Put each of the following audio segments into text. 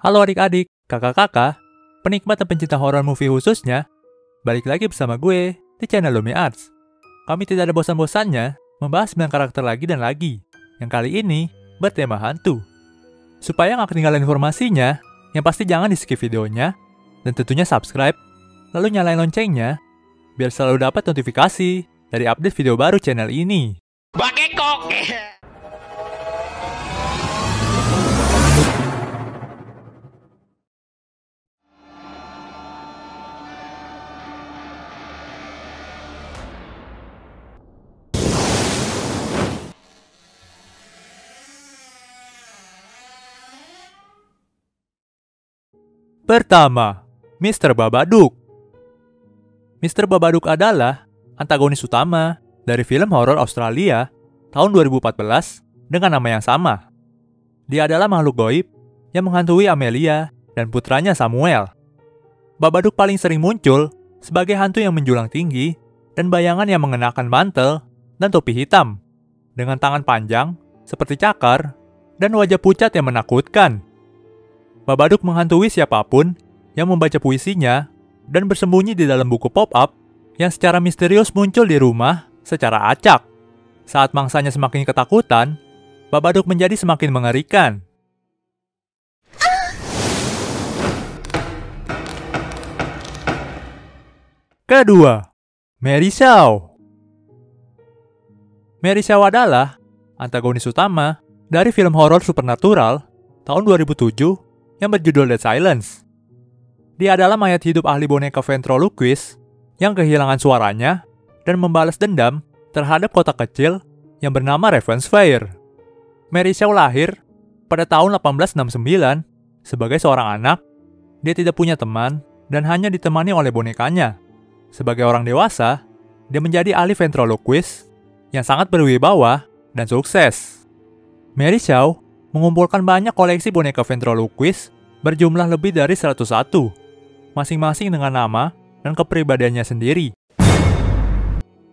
Halo adik-adik, kakak-kakak, penikmat dan pencinta horror movie khususnya, balik lagi bersama gue di channel Lumi Arts. Kami tidak ada bosan-bosannya membahas 9 karakter lagi dan lagi, yang kali ini bertema hantu. Supaya nggak ketinggalan informasinya, yang pasti jangan di-skip videonya, dan tentunya subscribe, lalu nyalain loncengnya, biar selalu dapat notifikasi dari update video baru channel ini. Bakekok. Pertama, Mr. Babadook. Mr. Babadook adalah antagonis utama dari film horor Australia tahun 2014 dengan nama yang sama. Dia adalah makhluk gaib yang menghantui Amelia dan putranya Samuel. Babadook paling sering muncul sebagai hantu yang menjulang tinggi dan bayangan yang mengenakan mantel dan topi hitam, dengan tangan panjang seperti cakar dan wajah pucat yang menakutkan. Babadook menghantui siapapun yang membaca puisinya dan bersembunyi di dalam buku pop-up yang secara misterius muncul di rumah secara acak. Saat mangsanya semakin ketakutan, Babadook menjadi semakin mengerikan. Kedua, Mary Shaw. Mary Shaw adalah antagonis utama dari film horor Supernatural tahun 2007 yang berjudul Dead Silence. Dia adalah mayat hidup ahli boneka ventriloquist yang kehilangan suaranya dan membalas dendam terhadap kota kecil yang bernama Ravensfair. Mary Shaw lahir pada tahun 1869 sebagai seorang anak. Dia tidak punya teman dan hanya ditemani oleh bonekanya. Sebagai orang dewasa, dia menjadi ahli ventriloquist yang sangat berwibawa dan sukses. Mary Shaw mengumpulkan banyak koleksi boneka ventriloquist berjumlah lebih dari 101, masing-masing dengan nama dan kepribadiannya sendiri.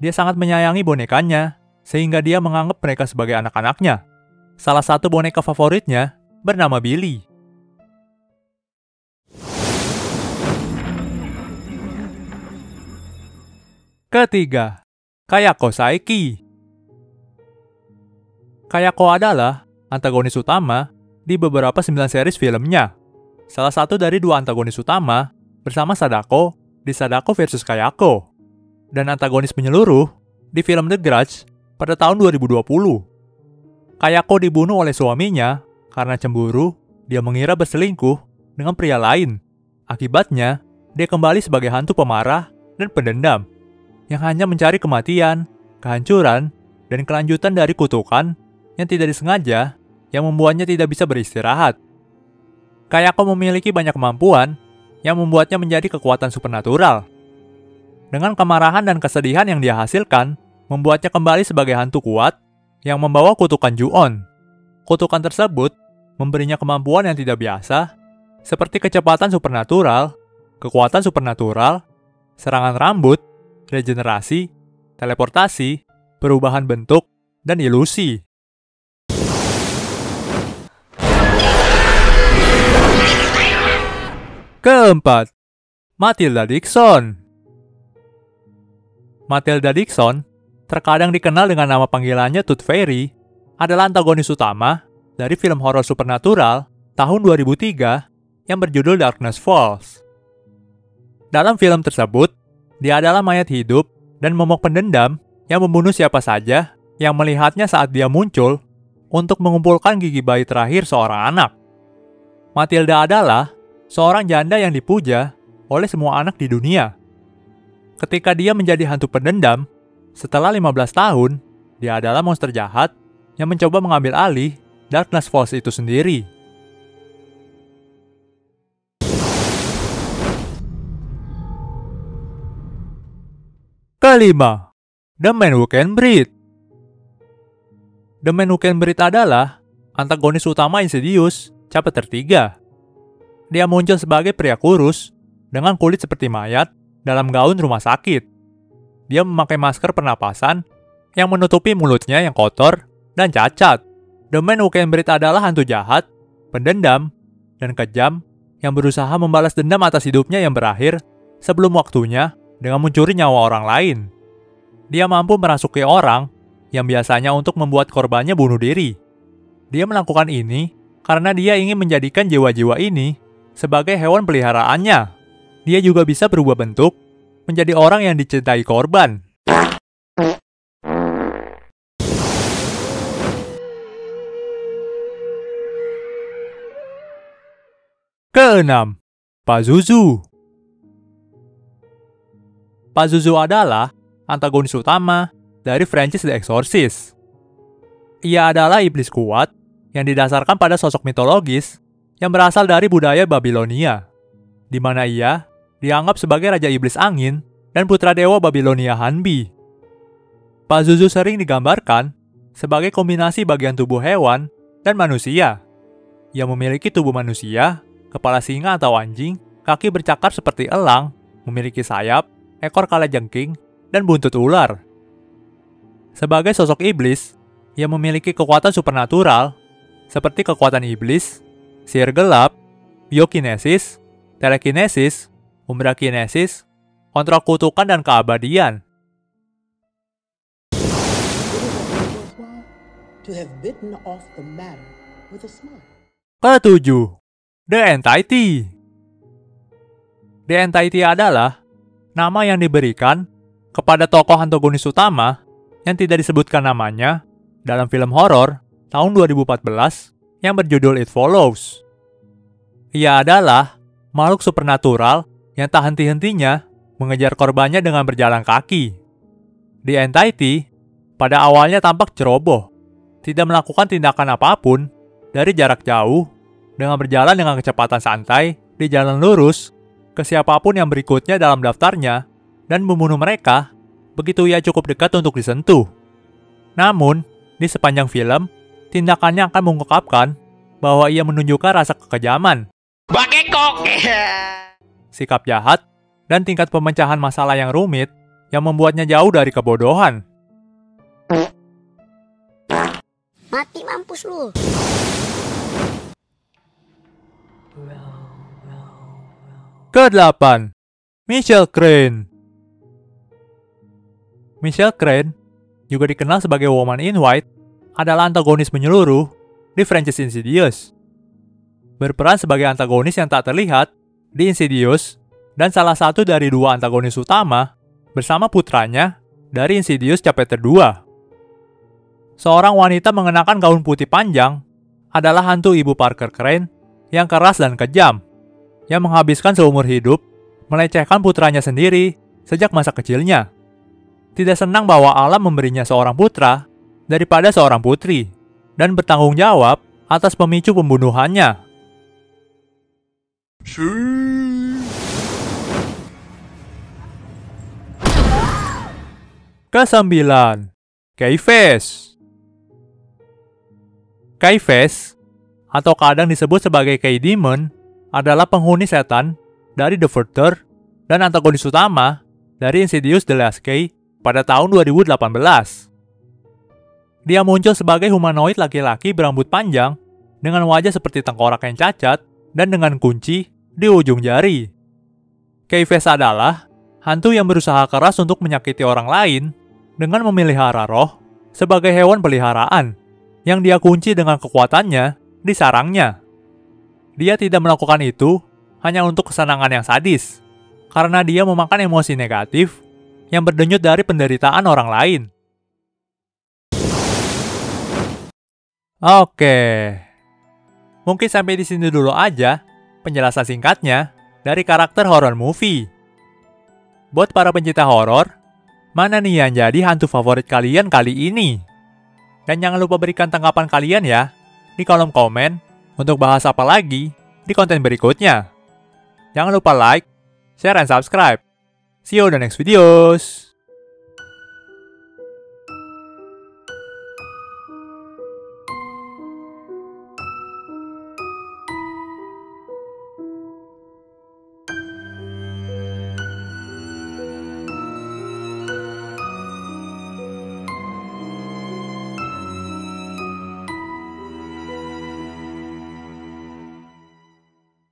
Dia sangat menyayangi bonekanya, sehingga dia menganggap mereka sebagai anak-anaknya. Salah satu boneka favoritnya bernama Billy. Ketiga, Kayako Saeki. Kayako adalah antagonis utama di beberapa 9 series filmnya. Salah satu dari 2 antagonis utama bersama Sadako di Sadako vs Kayako, dan antagonis menyeluruh di film The Grudge pada tahun 2020. Kayako dibunuh oleh suaminya karena cemburu. Dia mengira berselingkuh dengan pria lain. Akibatnya, dia kembali sebagai hantu pemarah dan pendendam yang hanya mencari kematian, kehancuran, dan kelanjutan dari kutukan yang tidak disengaja yang membuatnya tidak bisa beristirahat. Kayako memiliki banyak kemampuan yang membuatnya menjadi kekuatan supernatural. Dengan kemarahan dan kesedihan yang dia hasilkan, membuatnya kembali sebagai hantu kuat yang membawa kutukan Ju-on. Kutukan tersebut memberinya kemampuan yang tidak biasa, seperti kecepatan supernatural, kekuatan supernatural, serangan rambut, regenerasi, teleportasi, perubahan bentuk, dan ilusi. Keempat, Matilda Dixon. Matilda Dixon, terkadang dikenal dengan nama panggilannya Tooth Fairy, adalah antagonis utama dari film horor Supernatural tahun 2003 yang berjudul Darkness Falls. Dalam film tersebut, dia adalah mayat hidup dan momok pendendam yang membunuh siapa saja yang melihatnya saat dia muncul untuk mengumpulkan gigi bayi terakhir seorang anak. Matilda adalah seorang janda yang dipuja oleh semua anak di dunia. Ketika dia menjadi hantu pendendam, setelah 15 tahun, dia adalah monster jahat yang mencoba mengambil alih Darkness Falls itu sendiri. Kelima, The Man Who Can Breathe. The Man Who Can Breathe adalah antagonis utama Insidious chapter 3. Dia muncul sebagai pria kurus dengan kulit seperti mayat dalam gaun rumah sakit. Dia memakai masker pernapasan yang menutupi mulutnya yang kotor dan cacat. The Man Who Can Breathe adalah hantu jahat, pendendam, dan kejam yang berusaha membalas dendam atas hidupnya yang berakhir sebelum waktunya dengan mencuri nyawa orang lain. Dia mampu merasuki orang yang biasanya untuk membuat korbannya bunuh diri. Dia melakukan ini karena dia ingin menjadikan jiwa-jiwa ini sebagai hewan peliharaannya. Dia juga bisa berubah bentuk menjadi orang yang dicintai korban. Keenam, Pazuzu. Pazuzu adalah antagonis utama dari franchise The Exorcist. Ia adalah iblis kuat yang didasarkan pada sosok mitologis yang berasal dari budaya Babilonia, di mana ia dianggap sebagai raja iblis angin dan putra dewa Babilonia Hanbi. Pazuzu sering digambarkan sebagai kombinasi bagian tubuh hewan dan manusia, yang memiliki tubuh manusia, kepala singa atau anjing, kaki bercakar seperti elang, memiliki sayap, ekor kalajengking, dan buntut ular. Sebagai sosok iblis, ia memiliki kekuatan supernatural seperti kekuatan iblis, sihir gelap, biokinesis, telekinesis, umbrakinesis, kontrol kutukan, dan keabadian. Ketujuh, The Entity. The Entity adalah nama yang diberikan kepada tokoh antagonis utama yang tidak disebutkan namanya dalam film horor tahun 2014 yang berjudul It Follows. Ia adalah makhluk supernatural yang tak henti-hentinya mengejar korbannya dengan berjalan kaki. The Entity pada awalnya tampak ceroboh, tidak melakukan tindakan apapun dari jarak jauh, dengan berjalan dengan kecepatan santai di jalan lurus ke siapapun yang berikutnya dalam daftarnya dan membunuh mereka begitu ia cukup dekat untuk disentuh. Namun, di sepanjang film, tindakannya akan mengungkapkan bahwa ia menunjukkan rasa kekejaman, sikap jahat, dan tingkat pemecahan masalah yang rumit yang membuatnya jauh dari kebodohan. Mati mampus lu. Ke-8, Michelle Crane. Michelle Crane, juga dikenal sebagai Woman in White, adalah antagonis menyeluruh di franchise Insidious. Berperan sebagai antagonis yang tak terlihat di Insidious dan salah satu dari dua antagonis utama bersama putranya dari Insidious Chapter 2. Seorang wanita mengenakan gaun putih panjang adalah hantu ibu Parker Crane yang keras dan kejam, yang menghabiskan seumur hidup melecehkan putranya sendiri sejak masa kecilnya. Tidak senang bahwa alam memberinya seorang putra daripada seorang putri, dan bertanggung jawab atas pemicu pembunuhannya. Ke-9, K-Face. K-Face, atau kadang disebut sebagai K-Demon, adalah penghuni setan dari The Further dan antagonis utama dari Insidious The Last Key pada tahun 2018. Dia muncul sebagai humanoid laki-laki berambut panjang dengan wajah seperti tengkorak yang cacat dan dengan kunci di ujung jari. K-Face adalah hantu yang berusaha keras untuk menyakiti orang lain dengan memelihara roh sebagai hewan peliharaan yang dia kunci dengan kekuatannya di sarangnya. Dia tidak melakukan itu hanya untuk kesenangan yang sadis, karena dia memakan emosi negatif yang berdenyut dari penderitaan orang lain. Oke, mungkin sampai di sini dulu aja penjelasan singkatnya dari karakter horror movie. Buat para pencinta horor, mana nih yang jadi hantu favorit kalian kali ini? Dan jangan lupa berikan tanggapan kalian ya di kolom komen untuk bahas apa lagi di konten berikutnya. Jangan lupa like, share, and subscribe. See you on the next videos.